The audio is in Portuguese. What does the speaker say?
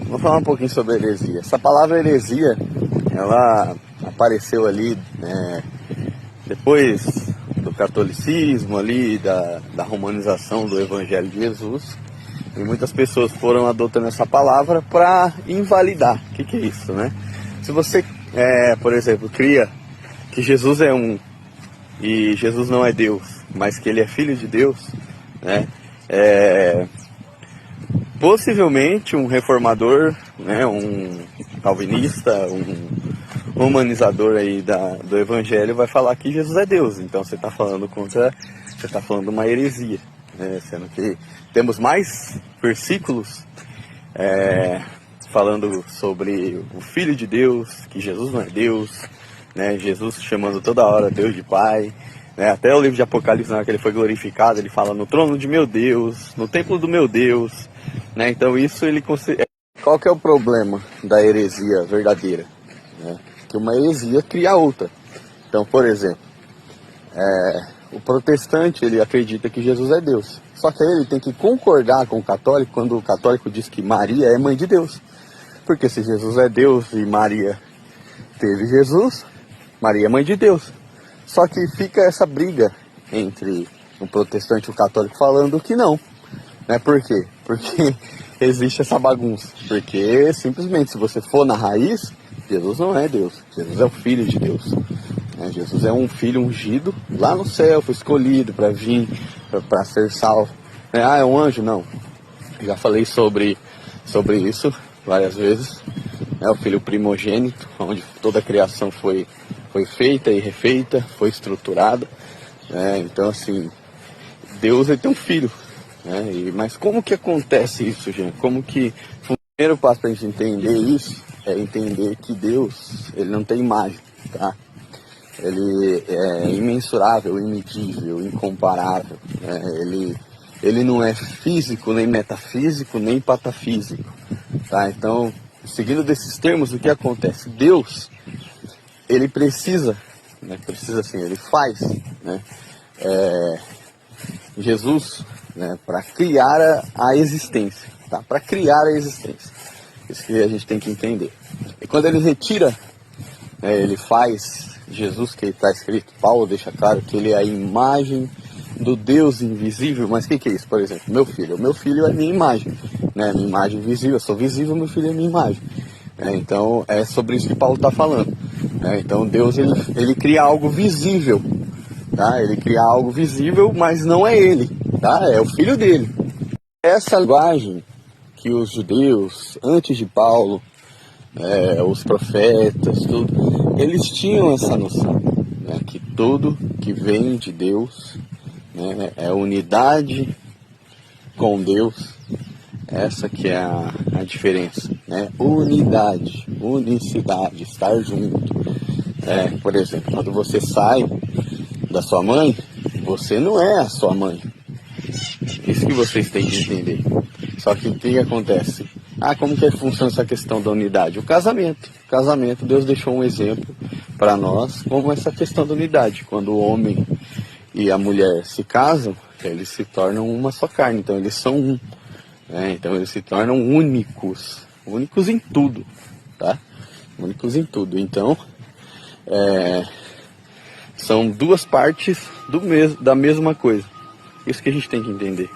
Vou falar um pouquinho sobre heresia. Essa palavra heresia, ela apareceu ali, depois do catolicismo ali, da romanização do Evangelho de Jesus. E muitas pessoas foram adotando essa palavra para invalidar. O que é isso, né? Se você, por exemplo, cria que Jesus é um e Jesus não é Deus, mas que ele é filho de Deus, né? Possivelmente um reformador, né, um calvinista, um humanizador aí do evangelho vai falar que Jesus é Deus. Então você está falando uma heresia, né? Sendo que temos mais versículos falando sobre o Filho de Deus, que Jesus não é Deus, né? Jesus chamando toda hora Deus de Pai, né? Até o livro de Apocalipse, na hora que ele foi glorificado, ele fala no trono de meu Deus, no templo do meu Deus, né? Então isso ele considera. Qual que é o problema da heresia verdadeira? Né? Que uma heresia cria outra. Então, por exemplo, o protestante ele acredita que Jesus é Deus. Só que aí ele tem que concordar com o católico quando o católico diz que Maria é mãe de Deus. Porque se Jesus é Deus e Maria teve Jesus, Maria é mãe de Deus. Só que fica essa briga entre o protestante e o católico falando que não. Né? Por quê? Porque existe essa bagunça. Porque simplesmente, se você for na raiz, Jesus não é Deus. Jesus é o Filho de Deus. Jesus é um filho ungido lá no céu, foi escolhido para vir, para ser salvo. É um anjo? Não. Já falei sobre isso várias vezes. É o filho primogênito, onde toda a criação foi feita e refeita, foi estruturada. Então, assim, Deus ele tem um filho. Mas como que acontece isso, gente? Como que o primeiro passo para a gente entender isso é entender que Deus ele não tem imagem, tá? Ele é imensurável, imedível, incomparável. Ele não é físico, nem metafísico, nem patafísico. Tá? Então, seguindo desses termos, o que acontece? Deus, ele precisa assim, ele faz, né? Jesus, né, para criar a existência, tá? Para criar a existência. Isso que a gente tem que entender. E quando ele retira, ele faz Jesus, que está escrito, Paulo deixa claro que ele é a imagem do Deus invisível. Mas o que é isso? Por exemplo, meu filho é minha imagem, né? Minha imagem visível, eu sou visível, meu filho é minha imagem. Então é sobre isso que Paulo está falando. Então Deus ele cria algo visível, tá? Ele cria algo visível, mas não é ele, tá? É o filho dele. Essa linguagem que os judeus, antes de Paulo, os profetas, tudo, eles tinham essa noção, né, que tudo que vem de Deus, né, é unidade com Deus. Essa que é a diferença, né? Unidade, unicidade, estar junto. Por exemplo, quando você sai da sua mãe, você não é a sua mãe. Isso que vocês têm que entender. Só que o que acontece? Como que funciona essa questão da unidade? O casamento. O casamento, Deus deixou um exemplo para nós como essa questão da unidade. Quando o homem e a mulher se casam, eles se tornam uma só carne. Então eles são um. Então eles se tornam únicos. Únicos em tudo. Tá? Únicos em tudo. Então, são duas partes da mesma coisa. Isso que a gente tem que entender.